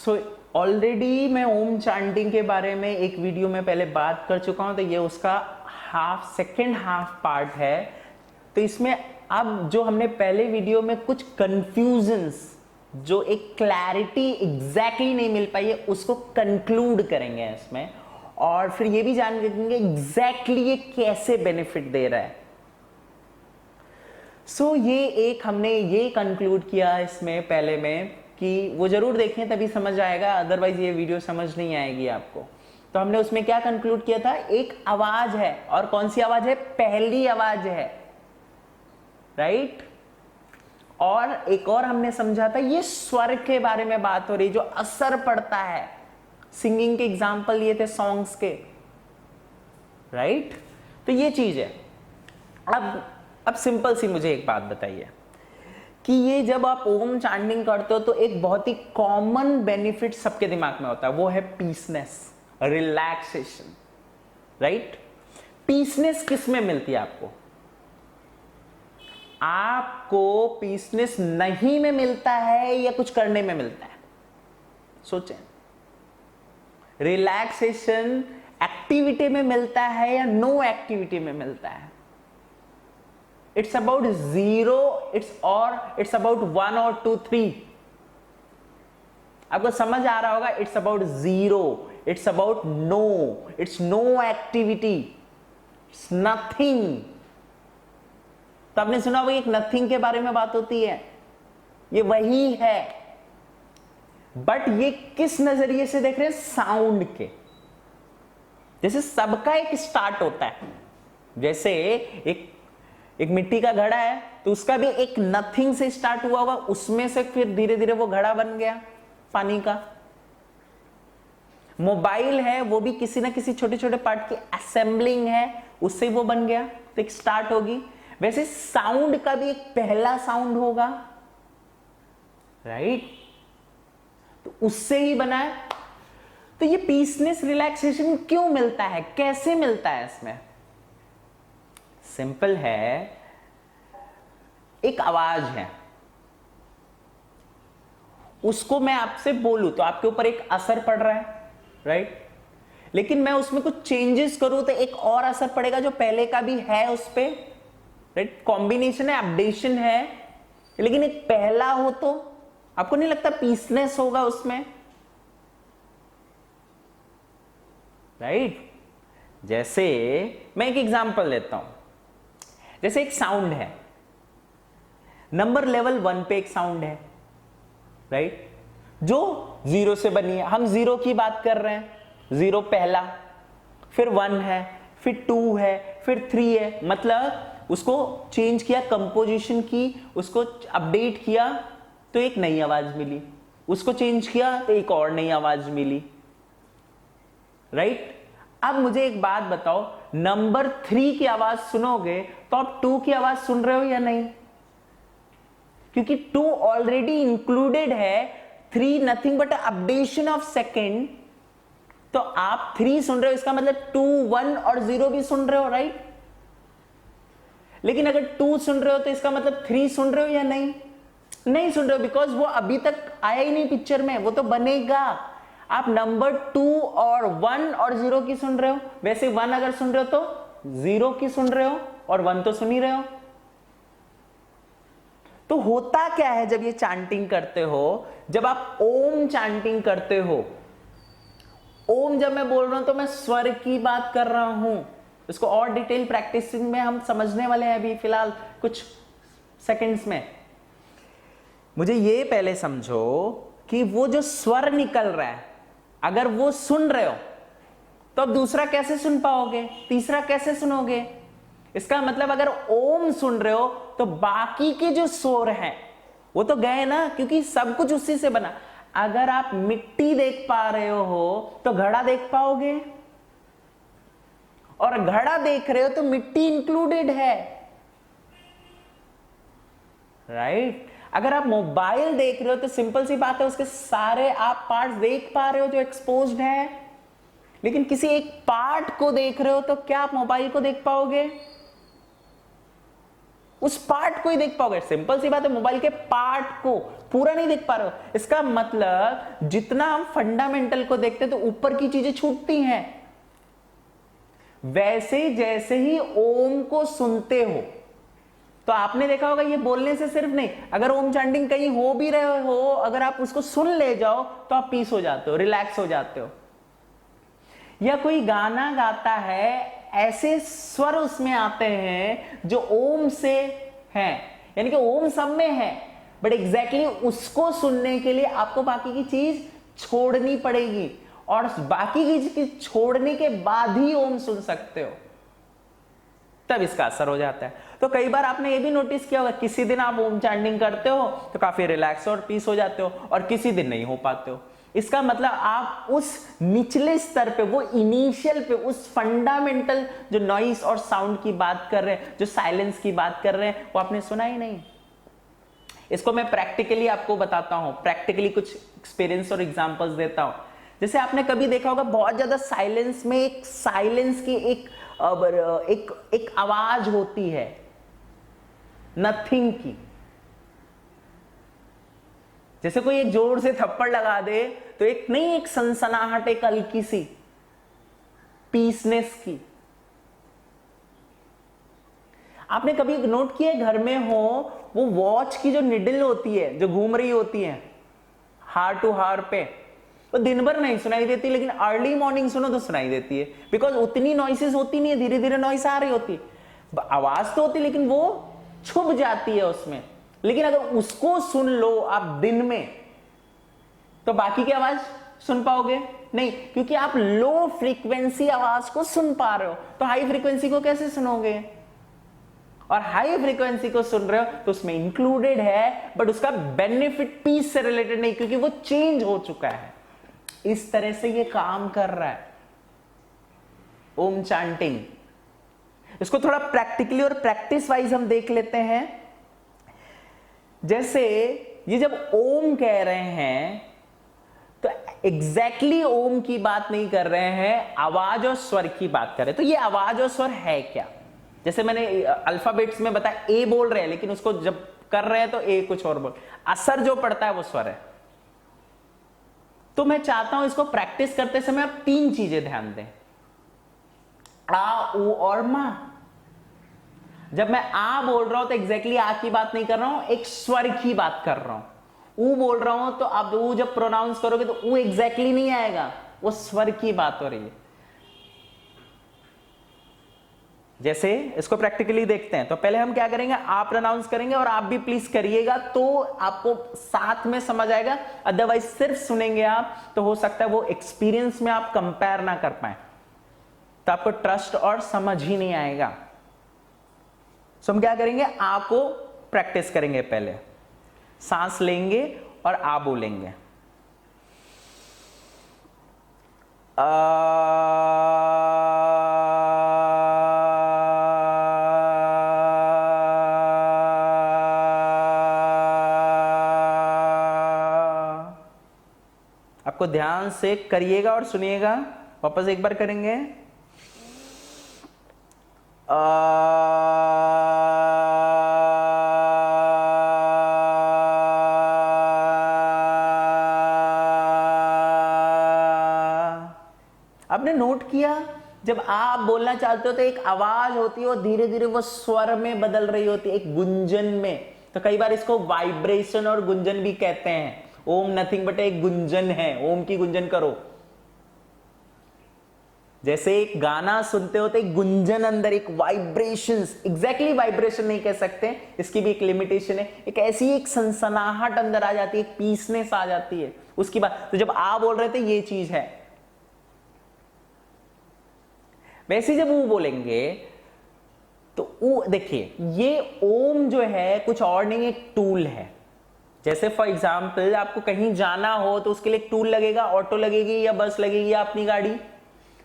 So already मैं ओम chanting के बारे में एक वीडियो में पहले बात कर चुका हूं, तो ये उसका सेकेंड हाफ पार्ट है। तो इसमें अब जो हमने पहले वीडियो में कुछ कंफ्यूजन्स, जो एक क्लैरिटी एग्जैक्टली नहीं मिल पाई है, उसको कंक्लूड करेंगे इसमें, और फिर ये भी जान लेंगे एग्जैक्टली ये कैसे बेनिफिट दे रहा है। सो ये एक हमने ये कंक्लूड किया इसमें पहले में कि वो जरूर देखें तभी समझ आएगा, अदरवाइज ये वीडियो समझ नहीं आएगी आपको। तो हमने उसमें क्या कंक्लूड किया था, एक आवाज है, और कौन सी आवाज है, पहली आवाज है, राइट। और एक और हमने समझा था, ये स्वर के बारे में बात हो रही, जो असर पड़ता है। सिंगिंग के एग्जाम्पल ये थे सॉन्ग्स के, राइट। तो ये चीज है। अब सिंपल सी मुझे एक बात बताइए कि ये जब आप ओम चांटिंग करते हो तो एक बहुत ही कॉमन बेनिफिट सबके दिमाग में होता है, वो है पीसनेस, रिलैक्सेशन, राइट। पीसनेस किस में मिलती है आपको? आपको पीसनेस नहीं में मिलता है या कुछ करने में मिलता है? सोचें। रिलैक्सेशन एक्टिविटी में मिलता है या नो एक्टिविटी में मिलता है? इट्स अबाउट 0, इट्स अबाउट 1 और 2, 3। आपको समझ आ रहा होगा, it's about 0, it's about no, it's no activity, it's nothing. तो आपने सुना होगा एक नथिंग के बारे में बात होती है, ये वही है। बट ये किस नजरिए से देख रहे हैं? साउंड के। जैसे सबका एक स्टार्ट होता है, जैसे एक मिट्टी का घड़ा है तो उसका भी एक नथिंग से स्टार्ट हुआ होगा, उसमें से फिर धीरे धीरे वो घड़ा बन गया पानी का। मोबाइल है, वो भी किसी ना किसी छोटे छोटे पार्ट की असेंबलिंग है, उससे वो बन गया, तो एक स्टार्ट होगी। वैसे साउंड का भी एक पहला साउंड होगा, राइट, तो उससे ही बना है। तो ये पीसनेस रिलैक्सेशन क्यों मिलता है, कैसे मिलता है? इसमें सिंपल है, एक आवाज है, उसको मैं आपसे बोलूं तो आपके ऊपर एक असर पड़ रहा है, राइट। लेकिन मैं उसमें कुछ चेंजेस करूं तो एक और असर पड़ेगा जो पहले का भी है उस पे, राइट। कॉम्बिनेशन है, अपडेशन है। लेकिन एक पहला हो तो आपको नहीं लगता पीसनेस होगा उसमें, राइट। जैसे मैं एक एग्जांपल लेता हूं, जैसे एक साउंड है, नंबर लेवल 1 पे एक साउंड है, राइट, जो 0 से बनी है। हम 0 की बात कर रहे हैं, 0 पहला, फिर 1 है, फिर 2 है, फिर 3 है। मतलब उसको चेंज किया, कंपोजिशन की, उसको अपडेट किया तो एक नई आवाज मिली, उसको चेंज किया तो एक और नई आवाज मिली, राइट। अब मुझे एक बात बताओ, नंबर 3 की आवाज सुनोगे तो आप 2 की आवाज सुन रहे हो या नहीं? क्योंकि 2 ऑलरेडी इंक्लूडेड है, 3 nothing but updation of second. तो आप 3 सुन रहे हो, इसका मतलब 2, 1 और 0 भी सुन रहे हो, राइट। लेकिन अगर 2 सुन रहे हो तो इसका मतलब 3 सुन रहे हो या नहीं? नहीं सुन रहे हो, बिकॉज वो अभी तक आया ही नहीं पिक्चर में, वो तो बनेगा। आप नंबर 2 और 1 और 0 की सुन रहे हो। वैसे 1 अगर सुन रहे हो तो 0 की सुन रहे हो, और 1 तो सुन ही रहे हो। तो होता क्या है जब ये चांटिंग करते हो, जब आप ओम चांटिंग करते हो, ओम जब मैं बोल रहा हूं तो मैं स्वर की बात कर रहा हूं। इसको और डिटेल प्रैक्टिसिंग में हम समझने वाले हैं अभी फिलहाल कुछ सेकंड्स में। मुझे ये पहले समझो कि वो जो स्वर निकल रहा है, अगर वो सुन रहे हो तो अब दूसरा कैसे सुन पाओगे, तीसरा कैसे सुनोगे? इसका मतलब अगर ओम सुन रहे हो तो बाकी के जो स्वर हैं वो तो गए ना, क्योंकि सब कुछ उसी से बना। अगर आप मिट्टी देख पा रहे हो तो घड़ा देख पाओगे, और घड़ा देख रहे हो तो मिट्टी इंक्लूडेड है, राइट। अगर आप मोबाइल देख रहे हो तो सिंपल सी बात है, उसके सारे आप पार्ट्स देख पा रहे हो जो एक्सपोज्ड है। लेकिन किसी एक पार्ट को देख रहे हो तो क्या आप मोबाइल को देख पाओगे? उस पार्ट को ही देख पाओगे। सिंपल सी बात है, मोबाइल के पार्ट को, पूरा नहीं देख पा रहे हो। इसका मतलब जितना हम फंडामेंटल को देखते हैं तो ऊपर की चीजें छूटती हैं। वैसे जैसे ही ओम को सुनते हो तो आपने देखा होगा ये बोलने से सिर्फ नहीं, अगर ओम चैंटिंग कहीं हो भी रहे हो, अगर आप उसको सुन ले जाओ तो आप पीस हो जाते हो, रिलैक्स हो जाते हो। या कोई गाना गाता है, ऐसे स्वर उसमें आते हैं जो ओम से हैं, यानी कि ओम सब में है, बट एग्जैक्टली उसको सुनने के लिए आपको बाकी की चीज छोड़नी पड़ेगी, और बाकी की चीज छोड़ने के बाद ही ओम सुन सकते हो, तब इसका असर हो जाता है। तो कई बार आपने ये भी नोटिस किया होगा, किसी दिन आप ओम चैंटिंग करते हो तो काफी रिलैक्स और पीस हो जाते हो, और किसी दिन नहीं हो पाते हो। इसका मतलब आप उस निचले स्तर पे, वो इनिशियल पे, उस फंडामेंटल जो नॉइस और साउंड की बात कर रहे हैं, जो साइलेंस की बात कर रहे हैं, वो आपने सुना ही नहीं। इसको मैं प्रैक्टिकली आपको बताता हूं, प्रैक्टिकली कुछ एक्सपीरियंस और एग्जांपल्स देता हूं। जैसे आपने कभी देखा होगा बहुत ज्यादा साइलेंस में एक साइलेंस की एक आवाज होती है, नथिंग की। जैसे कोई एक जोर से थप्पड़ लगा दे तो एक नहीं, एक सनसनाहट, एक हल्की सी पीसनेस की। आपने कभी नोट किया, घर में हो, वो वॉच की जो निडल होती है जो घूम रही होती है हार टू हार पे, वो दिन भर नहीं सुनाई देती, लेकिन अर्ली मॉर्निंग सुनो तो सुनाई देती है, बिकॉज उतनी नॉइसेस होती नहीं है, धीरे धीरे नॉइस आ रही होती है, आवाज तो होती लेकिन वो छुप जाती है उसमें। लेकिन अगर उसको सुन लो आप दिन में, तो बाकी की आवाज सुन पाओगे नहीं, क्योंकि आप लो फ्रीक्वेंसी आवाज को सुन पा रहे हो, तो हाई फ्रीक्वेंसी को कैसे सुनोगे? और हाई फ्रीक्वेंसी को सुन रहे हो तो उसमें इंक्लूडेड है, बट उसका बेनिफिट पीस से रिलेटेड नहीं, क्योंकि वो चेंज हो चुका है। इस तरह से ये काम कर रहा है ओम चैंटिंग। इसको थोड़ा प्रैक्टिकली और प्रैक्टिस वाइज हम देख लेते हैं। जैसे ये जब ओम कह रहे हैं तो एग्जैक्टली ओम की बात नहीं कर रहे हैं, आवाज और स्वर की बात कर रहे हैं। तो ये आवाज और स्वर है क्या? जैसे मैंने अल्फाबेट्स में बताया, ए बोल रहे हैं, लेकिन उसको जब कर रहे हैं तो ए कुछ और बोल, असर जो पड़ता है वो स्वर है। तो मैं चाहता हूं इसको प्रैक्टिस करते समय आप तीन चीजें ध्यान दें, आ, उ और मा। जब मैं आ बोल रहा हूं तो एग्जैक्टली आ की बात नहीं कर रहा हूं, एक स्वर की बात कर रहा हूं। ऊ बोल रहा हूं तो आप ऊ जब प्रोनाउंस करोगे तो ऊ एग्जैक्टली नहीं आएगा, वो स्वर की बात हो रही है। जैसे इसको प्रैक्टिकली देखते हैं, तो पहले हम क्या करेंगे, आप प्रोनाउंस करेंगे और आप भी प्लीज करिएगा, तो आपको साथ में समझ आएगा। अदरवाइज सिर्फ सुनेंगे आप तो हो सकता है वो एक्सपीरियंस में आप कंपेयर ना कर पाए, तो आपको ट्रस्ट और समझ ही नहीं आएगा। सो हम क्या करेंगे, आ को प्रैक्टिस करेंगे। पहले सांस लेंगे और आ बोलेंगे। आपको ध्यान से करिएगा और सुनिएगा। वापस एक बार करेंगे। आपने नोट किया, जब आप बोलना चाहते हो तो एक आवाज होती है और धीरे धीरे वो स्वर में बदल रही होती है, एक गुंजन में। तो कई बार इसको वाइब्रेशन और गुंजन भी कहते हैं। ओम नथिंग बट एक गुंजन है, ओम की गुंजन करो। जैसे एक गाना सुनते हो तो एक गुंजन अंदर, एक वाइब्रेशंस, एग्जैक्टली वाइब्रेशन नहीं कह सकते, इसकी भी एक लिमिटेशन है। एक ऐसी एक सनसनाहट अंदर आ जाती है, एक पीसनेस आ जाती है उसकी बात। तो जब आ बोल रहे थे ये चीज है। वैसे जब वो बोलेंगे तो वो देखिए, ये ओम जो है कुछ और नहीं, एक टूल है। जैसे फॉर एग्जाम्पल आपको कहीं जाना हो तो उसके लिए एक टूल लगेगा, ऑटो लगेगी या बस लगेगी या अपनी गाड़ी।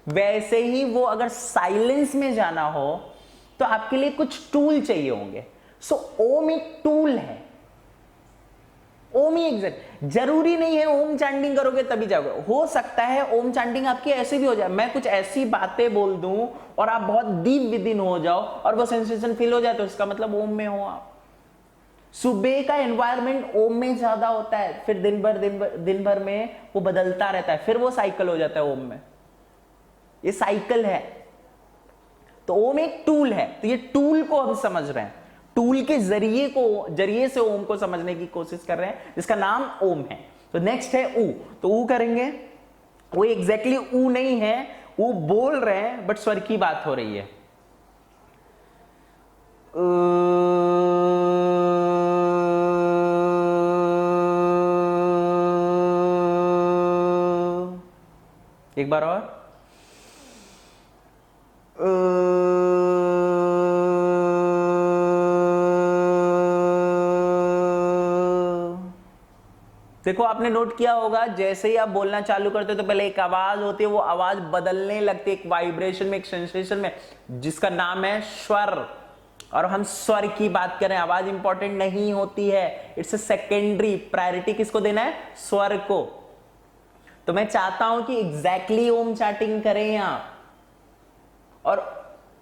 वैसे ही वो अगर साइलेंस में जाना हो तो आपके लिए कुछ टूल चाहिए होंगे। सो ओम एक टूल है। ओम ही एग्जैक्ट, जरूरी नहीं है ओम चैंटिंग करोगे तभी जाओगे। हो सकता है ओम चैंटिंग आपकी ऐसे भी हो जाए, मैं कुछ ऐसी बातें बोल दूं और आप बहुत डीप विद इन हो जाओ और वो सेंसेशन फील हो जाए, तो इसका मतलब ओम में हो आप। सुबह का एनवायरनमेंट ओम में ज्यादा होता है, फिर दिन भर में वो बदलता रहता है, फिर वो साइकिल हो जाता है ओम में। ये साइकिल है। तो ओम एक टूल है, तो ये टूल को हम समझ रहे हैं, टूल के जरिए से ओम को समझने की कोशिश कर रहे हैं, जिसका नाम ओम है। तो नेक्स्ट है ऊ। तो ऊ करेंगे, वो एग्जैक्टली ऊ नहीं है, ऊ बोल रहे हैं बट स्वर की बात हो रही है। एक बार और। देखो आपने नोट किया होगा, जैसे ही आप बोलना चालू करते हो तो पहले एक आवाज होती है, वो आवाज बदलने लगती है एक वाइब्रेशन में, एक सेंसेशन में, जिसका नाम है स्वर। और हम स्वर की बात कर रहे हैं, आवाज इंपॉर्टेंट नहीं होती है, इट्स अ सेकेंडरी। प्रायोरिटी किसको देना है? स्वर को। तो मैं चाहता हूं कि एग्जैक्टली ओम चार्टिंग करें आप। और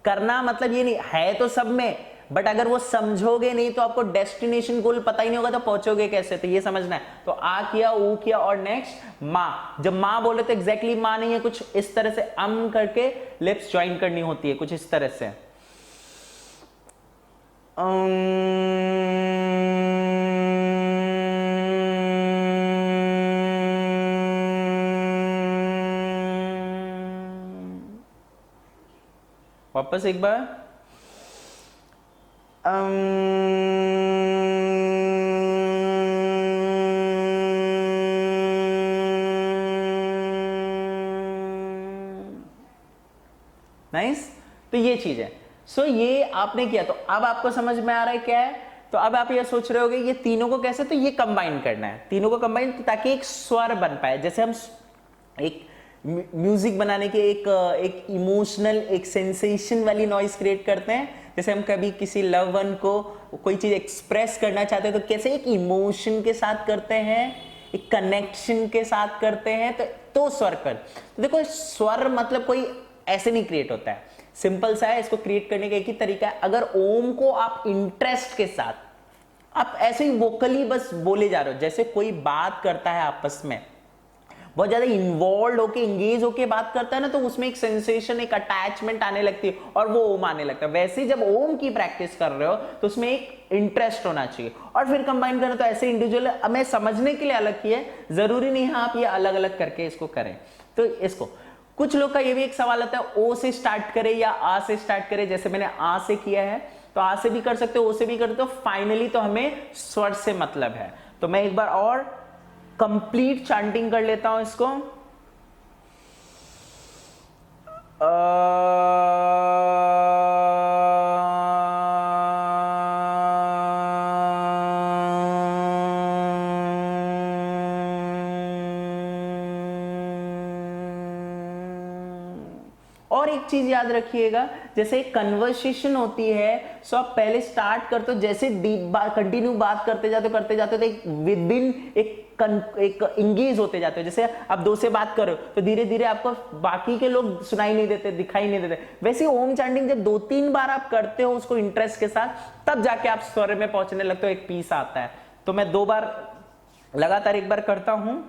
करना मतलब ये नहीं है तो सब में, बट अगर वो समझोगे नहीं तो आपको डेस्टिनेशन गोल पता ही नहीं होगा तो पहुंचोगे कैसे, तो ये समझना है। तो आ किया, ऊ किया, और नेक्स्ट मां। जब मां बोले तो एग्जैक्टली मां नहीं है, कुछ इस तरह से करके लिप्स ज्वाइन करनी होती है, कुछ इस तरह से। वापस एक बार। नाइस। तो ये चीज है। सो ये आपने किया, तो अब आपको समझ में आ रहा है क्या है। तो अब आप ये सोच रहे होगे ये तीनों को कैसे, तो ये कंबाइन करना है, तीनों को कंबाइन ताकि एक स्वर बन पाए। जैसे हम एक म्यूजिक बनाने के एक इमोशनल, एक सेंसेशन वाली नॉइज क्रिएट करते हैं, जैसे हम कभी किसी लव वन को कोई चीज एक्सप्रेस करना चाहते हैं तो कैसे एक इमोशन के साथ करते हैं, एक कनेक्शन के साथ करते हैं, तो स्वर कर। तो देखो स्वर मतलब कोई ऐसे नहीं क्रिएट होता है, सिंपल सा है। इसको क्रिएट करने का एक ही तरीका है, अगर ओम को आप इंटरेस्ट के साथ, आप ऐसे ही वोकली बस बोले जा रहे हो, जैसे कोई बात करता है आपस में, बहुत ज्यादा इन्वॉल्व होके, इंगेज होके बात करता है ना, तो उसमें एक सेंसेशन, एक अटैचमेंट आने लगती है और वो ओम आने लगता है। वैसे ही जब ओम की प्रैक्टिस कर रहे हो तो उसमें एक इंटरेस्ट होना चाहिए, और फिर कंबाइन करना। तो ऐसे इंडिविजुअल हमें समझने के लिए अलग किया है, जरूरी नहीं है आप ये अलग अलग करके इसको करें। तो इसको कुछ लोग का ये भी एक सवाल आता है, ओ से स्टार्ट करें या आ से स्टार्ट करें। जैसे मैंने आ से किया है, तो आ से भी कर सकते हो, ओ से भी कर सकते हो। फाइनली तो हमें स्वर से मतलब है। तो मैं एक बार और कंप्लीट चांटिंग कर लेता हूं इसको। और एक चीज याद रखिएगा, जैसे कन्वर्सेशन होती है, सो आप पहले स्टार्ट करते हो, जैसे कंटिन्यू बात करते जाते तो एक विद इन एक इंगेज होते जाते हो। जैसे आप दो से बात करो तो धीरे धीरे आपको बाकी के लोग सुनाई नहीं देते, दिखाई नहीं देते। वैसे ओम चैंटिंग जब 2-3 बार आप करते हो उसको इंटरेस्ट के साथ, तब जाके आप स्वर में पहुंचने लगते हो, एक पीस आता है। तो मैं 2 बार लगातार एक बार करता हूं।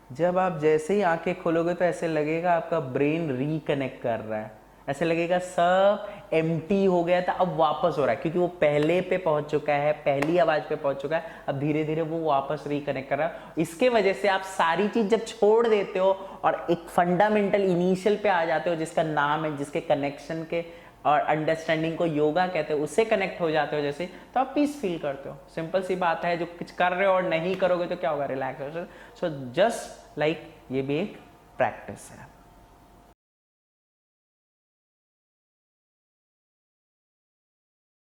जब आप जैसे ही आंखें खोलोगे तो ऐसे लगेगा आपका ब्रेन रिकनेक्ट कर रहा है, ऐसे लगेगा सब एम्प्टी हो गया था, अब वापस हो रहा है, क्योंकि वो पहले पे पहुंच चुका है, पहली आवाज पे पहुंच चुका है, अब धीरे धीरे वो वापस रिकनेक्ट कर रहा है। इसके वजह से आप सारी चीज जब छोड़ देते हो और एक फंडामेंटल इनिशियल पे आ जाते हो, जिसका नाम है, जिसके कनेक्शन के और अंडरस्टैंडिंग को योगा कहते हैं, उससे कनेक्ट हो जाते हो जैसे, तो आप पीस फील करते हो। सिंपल सी बात है, जो कुछ कर रहे हो और नहीं करोगे तो क्या होगा, रिलैक्स। सो जस्ट लाइक ये भी एक प्रैक्टिस है।